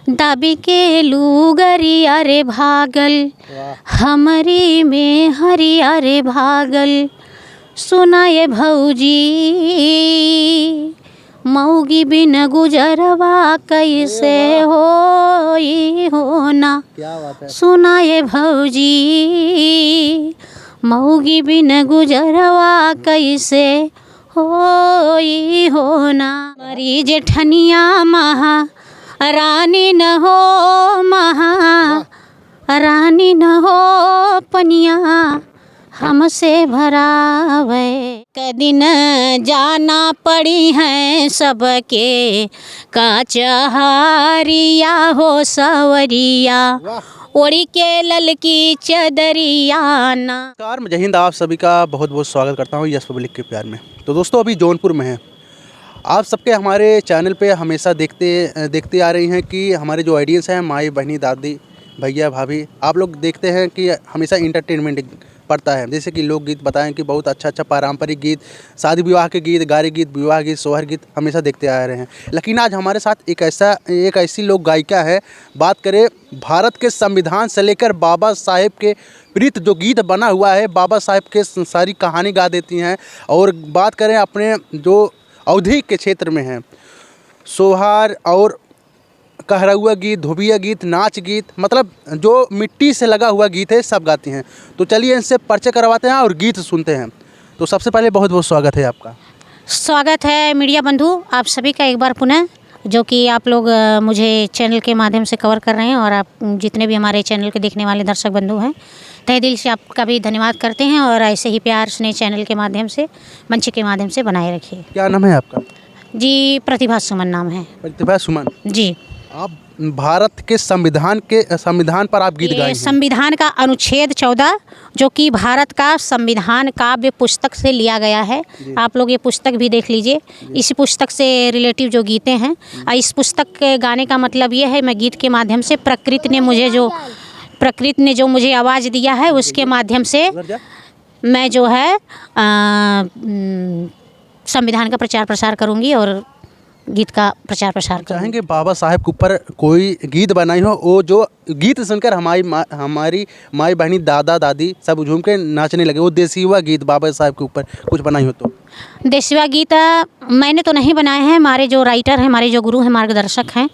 दाबी के लूगरिया रे भागल, हमारी में हरिया रे भागल। सुनाए भौजी मऊगी बिन गुजरवा कैसे होई होना। क्या बात है। सुनाए भौजी मऊगी बिन गुजरवा कैसे होई होना। मरी जेठनिया महा रानी न हो, महा रानी न हो पनिया हमसे भरावे। कदिन जाना पड़ी है सबके काचहारिया हो सवरिया, ओढ़ी के ललकी चदरिया ना। नमस्कार, जय हिंद। आप सभी का बहुत बहुत स्वागत करता हूँ यस पब्लिक के प्यार में। तो दोस्तों, अभी जौनपुर में हैं। आप सबके हमारे चैनल पे हमेशा देखते आ रही हैं कि हमारे जो ऑडियंस हैं, माई बहनी दादी भैया भाभी, आप लोग देखते हैं कि हमेशा इंटरटेनमेंट पड़ता है। जैसे कि लोकगीत बताएं कि बहुत अच्छा पारंपरिक गीत, शादी विवाह के गीत, गारी गीत, विवाह गीत, सोहर गीत हमेशा देखते आ रहे हैं। लेकिन आज हमारे साथ एक ऐसी लोक गायिका है। बात करें भारत के संविधान से लेकर बाबा साहेब के प्रीत जो गीत बना हुआ है, बाबा साहेब के सारी कहानी गा देती हैं। और बात करें अपने जो अवधि के क्षेत्र में हैं, सोहार और कहरउआ गीत, धोबिया गीत, नाच गीत, मतलब जो मिट्टी से लगा हुआ गीत है सब गाती हैं। तो चलिए इनसे परिचय करवाते हैं और गीत सुनते हैं। तो सबसे पहले बहुत बहुत स्वागत है आपका। स्वागत है मीडिया बंधु आप सभी का एक बार पुनः, जो कि आप लोग मुझे चैनल के माध्यम से कवर कर रहे हैं। और आप जितने भी हमारे चैनल के देखने वाले दर्शक बंधु हैं, तहे दिल से आपका भी धन्यवाद करते हैं। और ऐसे ही प्यार स्नेह चैनल के माध्यम से, मंच के माध्यम से बनाए रखिए। क्या नाम है आपका? जी, प्रतिभा सुमन नाम है। प्रतिभा सुमन जी। आप भारत के संविधान पर आप गीत गाए हैं। संविधान का अनुच्छेद 14 जो कि भारत का संविधान काव्य पुस्तक से लिया गया है। आप लोग ये पुस्तक भी देख लीजिए। इस पुस्तक से रिलेटिव जो गीतें हैं, इस पुस्तक के गाने का मतलब ये है, मैं गीत के माध्यम से प्रकृति ने जो मुझे आवाज़ दिया है, उसके माध्यम से मैं जो है संविधान का प्रचार प्रसार करूँगी और गीत का प्रचार प्रसार चाहेंगे बाबा साहेब के ऊपर कोई गीत बनाई हो, वो जो गीत सुनकर हमारी माई बहनी दादा दादी सब झूम के नाचने लगे, वो देसीवा गीत बाबा साहेब के ऊपर कुछ बनाई हो तो? देसीवा गीत मैंने तो नहीं बनाए हैं। हमारे जो राइटर हैं, हमारे जो गुरु हैं, मार्गदर्शक हैं,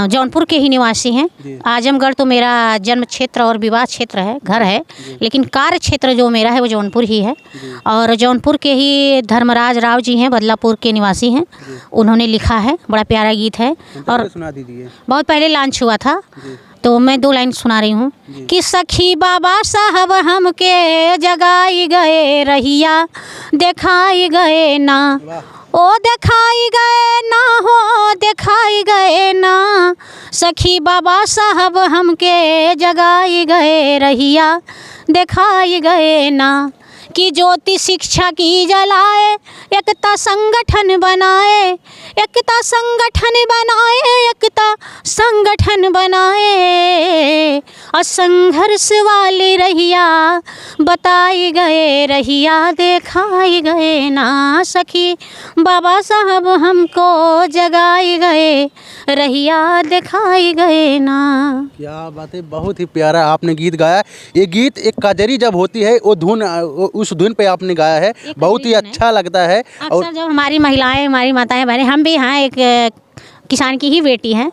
जौनपुर के ही निवासी हैं। आजमगढ़ तो मेरा जन्म क्षेत्र और विवाह क्षेत्र है, घर है, लेकिन कार्य क्षेत्र जो मेरा है वो जौनपुर ही है। और जौनपुर के ही धर्मराज राव जी हैं, बदलापुर के निवासी हैं, उन्होंने लिखा है, बड़ा प्यारा गीत है। और सुना दीजिए। बहुत पहले लॉन्च हुआ था, तो मैं 2 लाइन सुना रही हूँ कि सखी बाबा साहब हमके जगाई गए रहिया, दिखाई गए ना, ओ दिखाई गए ना, हो दिखाई गए ना। सखी बाबा साहब हमके जगाई गए रहिया, दिखाई गए ना। कि ज्योति शिक्षा की जलाए, एकता संगठन बनाए, एकता संगठन बनाए, एकता संगठन बनाए। असंघर्ष वाली रहिया बताई गए रहिया, दिखाई गए ना। सखी बाबा साहब हमको जगाई गए रहिया, दिखाई गए ना। क्या बात है, बहुत ही प्यारा आपने गीत गाया। ये गीत एक काजरी जब होती है, वो धुन, उस धुन पे आपने गाया है, बहुत ही अच्छा लगता है। और जब हमारी महिलाएं, हमारी माताएं बहनें, हम भी यहाँ एक किसान की ही बेटी हैं,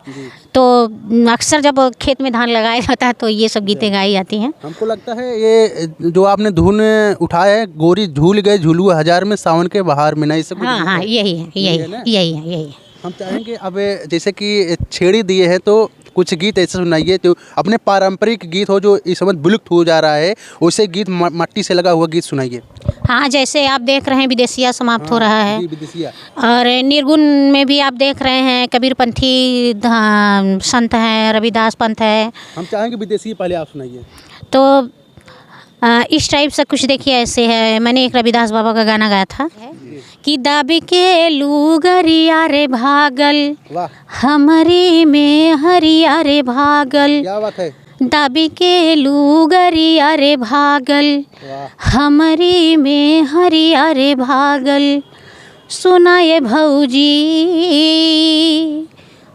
तो अक्सर जब खेत में धान लगाया जाता है तो ये सब गीतें गाई जाती हैं। हमको लगता है ये जो आपने धुन उठाया है, गोरी झूल गए झूलुआ हजार में, सावन के बहार में, ना ये सब? हाँ, यही है। हम चाहेंगे अब जैसे कि छेड़ी दिए हैं, तो कुछ गीत ऐसे सुनाइए जो अपने पारंपरिक गीत हो, जो इस समय विलुप्त हो जा रहा है, वैसे गीत मट्टी से लगा हुआ गीत सुनाइए। हाँ, जैसे आप देख रहे हैं विदेशिया समाप्त हो रहा है, विदेशिया। और निर्गुण में भी आप देख रहे हैं कबीरपंथी संत हैं, रविदास पंथ है। हम चाहेंगे विदेशी पहले आप सुनाइए। तो इस टाइप से कुछ देखिए ऐसे है। मैंने एक रविदास बाबा का गाना गाया था कि दाबी के लूगरिया रे भागल, हमारी में हरिया रे भागल। क्या बात है। दाबी के लूगरिया रे भागल, हमारी में हरिया रे भागल। सुनाए भौजी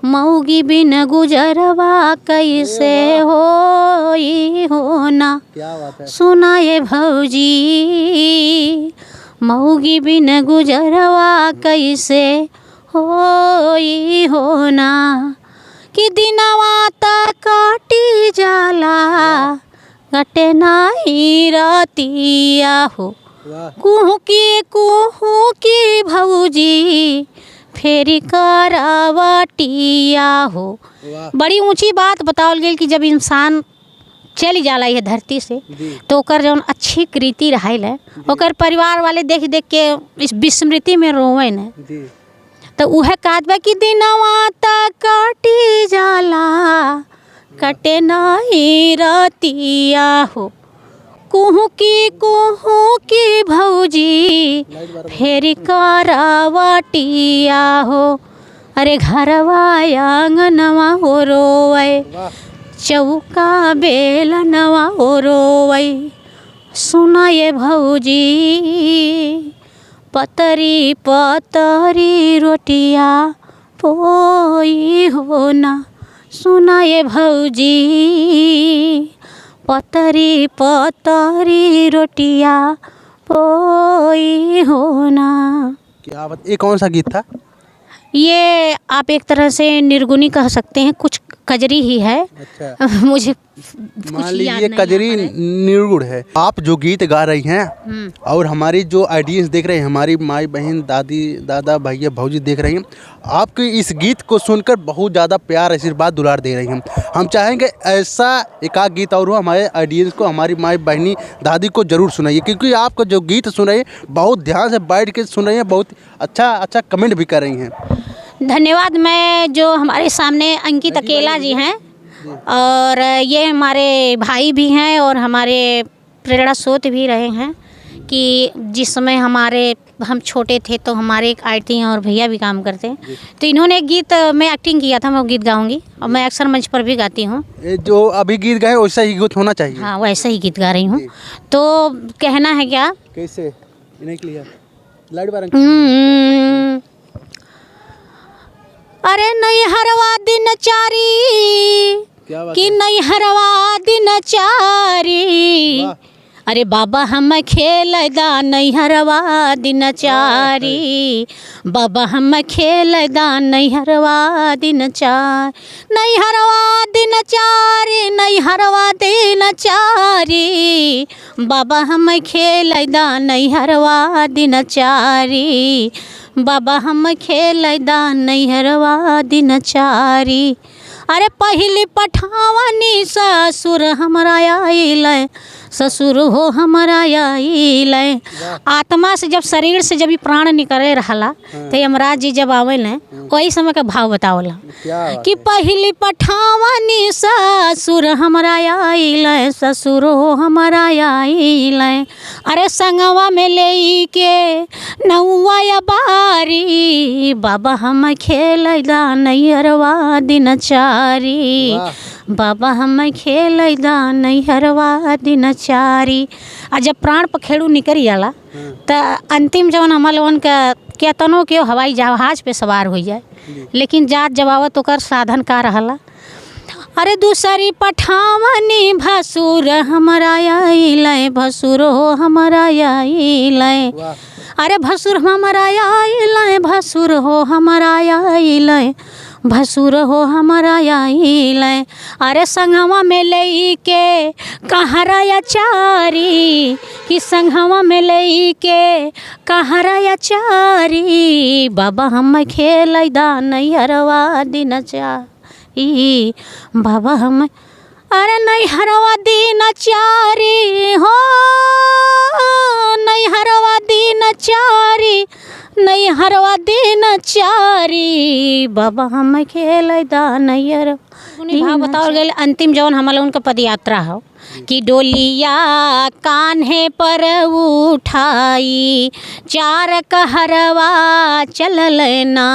मऊगी बिन गुजरवा कैसे होई होना। क्या बात है। सुनाए भौजी मऊगी बिन गुजरवा कैसे होई होना। कि दिनवा त काटी जाला कटे नाही रतिया हो। वाह कुहू की भौजी फेरी करावटिया हो। वाह बड़ी ऊंची बात बतावल गई कि जब इंसान चली जाला है धरती से जी तो ओकर जौन अच्छी कृति रहल है ओकर परिवार वाले देख देख के इस विस्मृति में रोवे न। जी तो उहे कहत बा कि दिनवा त काटी जाला कटे नाही रतिया हो। कुहू की भौजी फेरी करावटिया हो। अरे घरवा आंगनवा हो रोवे वाह चौका बेलनवा हो रोवे। सुनाए भौजी पतरी पतरी रोटिया पोई होना। सुनाए भौजी पतरी पतरी रोटिया पोई होना। क्या बात। ये कौन सा गीत था। ये आप एक तरह से निर्गुणी कह सकते हैं, कुछ कजरी ही है। अच्छा मुझे मान कुछ याद लीजिए नहीं कजरी आ पा रहा है। निर्गुण है। आप जो गीत गा रही हैं और हमारी जो ऑडियंस देख रहे हैं, हमारी माई बहन दादी दादा भैया भौजी देख रही हैं, आपके इस गीत को सुनकर बहुत ज़्यादा प्यार आशीर्वाद दुलार दे रही हैं। हम चाहेंगे ऐसा एक आध गीत और हो हमारे ऑडियंस को, हमारी माई बहनी दादी को ज़रूर सुनाइए, क्योंकि आपको जो गीत सुन रही हैं बहुत ध्यान से बैठ के सुन रही हैं, बहुत अच्छा कमेंट भी कर रही हैं। धन्यवाद। मैं जो हमारे सामने अंकित अकेला जी हैं और ये हमारे भाई भी हैं और हमारे प्रेरणा स्रोत भी रहे हैं कि जिस समय हम छोटे थे तो हमारे एक आरती और भैया भी काम करते हैं। तो इन्होंने एक गीत में एक्टिंग किया था, मैं वो गीत गाऊंगी और मैं अक्सर मंच पर भी गाती हूँ। ये जो अभी गीत गाए वैसा ही गीत होना चाहिए। हाँ वैसा ही गीत गा रही हूँ। तो कहना है क्या। कैसे इन्हें क्लियर लाइट बार। अरे नहीं हरवा दिन चारी क्या बात कि है। नहीं हरवा दिन चारी। वाह। अरे बाबा हम खेलदा नहीं हरवा दिन चारी। बाबा हम खेलदा नहीं हरवा दिन चार। नहीं हरवा दिन चारी नहीं हरवा दिन चारी। बाबा हम खेलदा नहीं हरवा दिन चारी। बाबा हम खेलदा नहीं हरवा दिन चारी। अरे पहली पठावनी ससुर हमरा आइल, ससुर हो हमरा आइल। आत्मा से जब शरीर से जब प्राण निकले रहला तो यमराज जी जब आवेल वही समय का भाव बतावला कि पहली पठावनी ससुर हमरा आइल, ससुर हो हमरा आइल। अरे संगवा में ले के नौवा बारी। बाबा हम खेलदा नहीं हरवा दिन चारी। बाबा हम खेलदा नहीं हरवा दिन चारी। आ जब प्राण पखेड़ू निकल जाला तो अंतिम जवन हमार लोगन का केतनो के हवाई जहाज पे सवार हो जाए, लेकिन जात जवावत ओकर साधन का रहला। अरे दूसरी पठावनी भसुर हमरा आइल, भसुर हो हमरा आइल। अरे भसुर हमरा आइल, भसुर हो हमरा आइल, भसुर हो हमरा आइल। अरे संगवा में ले के कहरा चारी कि संगवा में ले के कहरा चारी। बाबा हम खेलदा नहीं हरवा दिन चारी। बाबा हम अरे नहीं हरवा दिन चारी हो। नहीं हरवा दिन चारी नहीं हरवा दिन चारी। बाबा हम खेलदा नहीं हरवा। भाव बताओ गए अंतिम जौन हमारे उनका पद यात्रा हो कि डोलिया कान्हे पर उठाई चार कहरवा चलल ना।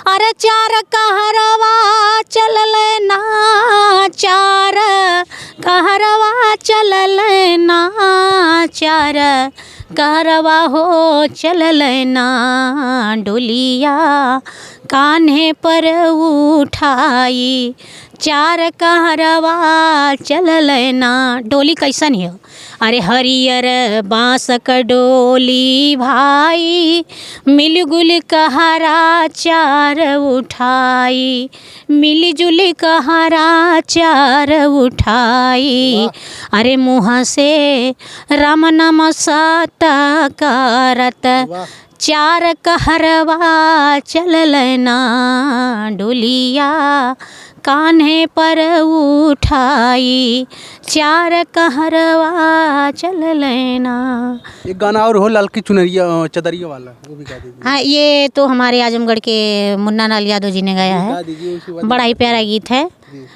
अरे चार कहरवा चलल ना, चार कहरवा चलल ना, चार कहरवा हो चलल ना डोलिया कान्हे पर उठाई, चार कहरवा चलल ना। डोली कैसन है? अरे हरियर बाँस क डोली भाई, मिलजुल कहरा चार उठाई, मिलजुल कहरा चार उठाई। अरे मुँह से राम नाम सत करत, चार कहरवा चलल ना डोलिया कान्हे पर उठाई, चार कहरवा चलल ना। एक गाना और हो, ललकी चुनरिया चदरिया वाला, वो भी गा दीजिए। हाँ, ये तो हमारे आजमगढ़ के मुन्ना लाल यादव जी ने गाया गा है, दीजिए उसी वाली। बड़ा ही प्यारा गीत है। जी।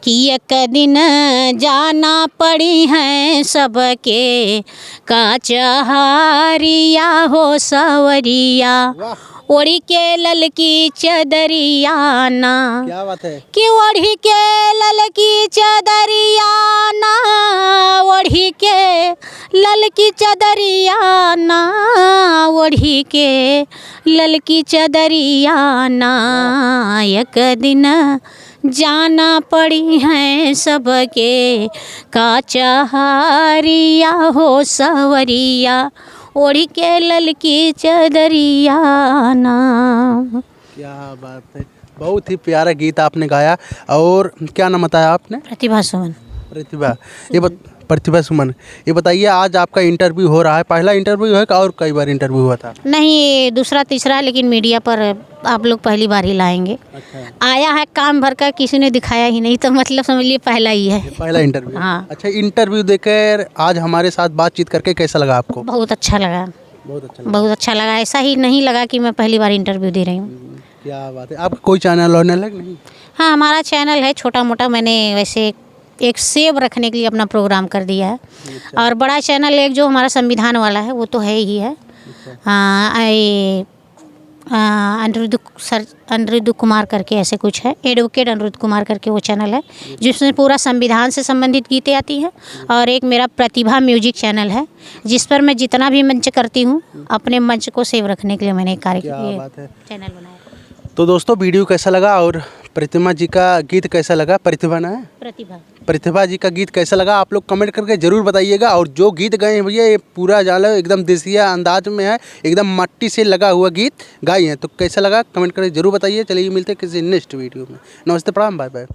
कि एक दिन जाना पड़ी है सबके कचहरिया हो सवरिया, वाह, ओढ़ी के ललकी चदरिया ना। क्या बात है। कि ओढ़ी के ललकी चदरिया ना, ओढ़ी के ललकी चदरिया ना, ओढ़ी के ललकी चदरिया ना। एक दिन जाना पड़ी है सबके कचहरिया हो सवरिया, ओढ़ी के ललकी चदरिया ना। क्या बात है, बहुत ही प्यारा गीत आपने गाया। और क्या नाम बताया आपने? प्रतिभा सुमन। प्रतिभा। प्रतिभा सुमन, ये बताइए आज आपका इंटरव्यू हो रहा है, पहला इंटरव्यू है और कई बार इंटरव्यू हुआ था? नहीं, ये दूसरा तीसरा, लेकिन मीडिया पर आप लोग पहली बार ही लाएंगे। अच्छा, आया है काम भर का, किसी ने दिखाया ही नहीं, तो मतलब समझ लिए पहला ही है। ये पहला इंटरव्यू। हाँ। अच्छा, इंटरव्यू देकर आज हमारे साथ बातचीत करके कैसा लगा आपको? बहुत अच्छा लगा, बहुत अच्छा लगा। बहुत अच्छा लगा। ऐसा ही नहीं लगा कि मैं पहली बार इंटरव्यू दे रही हूँ। क्या बात है। आपका कोई चैनल वैनल है कि नहीं? हाँ, हमारा चैनल है छोटा मोटा, मैंने वैसे एक सेव रखने के लिए अपना प्रोग्राम कर दिया है। अच्छा। और बड़ा चैनल एक जो हमारा संविधान वाला है वो तो है ही है। हाँ, ये अनिरुद्ध कुमार करके ऐसे कुछ है, एडवोकेट अनिरुद्ध कुमार करके वो चैनल है, जिसमें पूरा संविधान से संबंधित गीतें आती हैं। और एक मेरा प्रतिभा म्यूजिक चैनल है, जिस पर मैं जितना भी मंच करती हूँ अपने मंच को सेव रखने के लिए मैंने एक क्या बात है। चैनल बनाया। तो दोस्तों, वीडियो कैसा लगा और प्रतिमा जी का गीत कैसा लगा? प्रतिभा ना है, प्रतिभा जी का गीत कैसा लगा आप लोग कमेंट करके ज़रूर बताइएगा। और जो गीत गए हैं भैया, ये पूरा जानो एकदम देसिया अंदाज में है, एकदम मट्टी से लगा हुआ गीत गाए हैं। तो कैसा लगा कमेंट करके ज़रूर बताइए। चलिए मिलते हैं किसी नेक्स्ट वीडियो में। नमस्ते, प्रणाम, बाय बाय।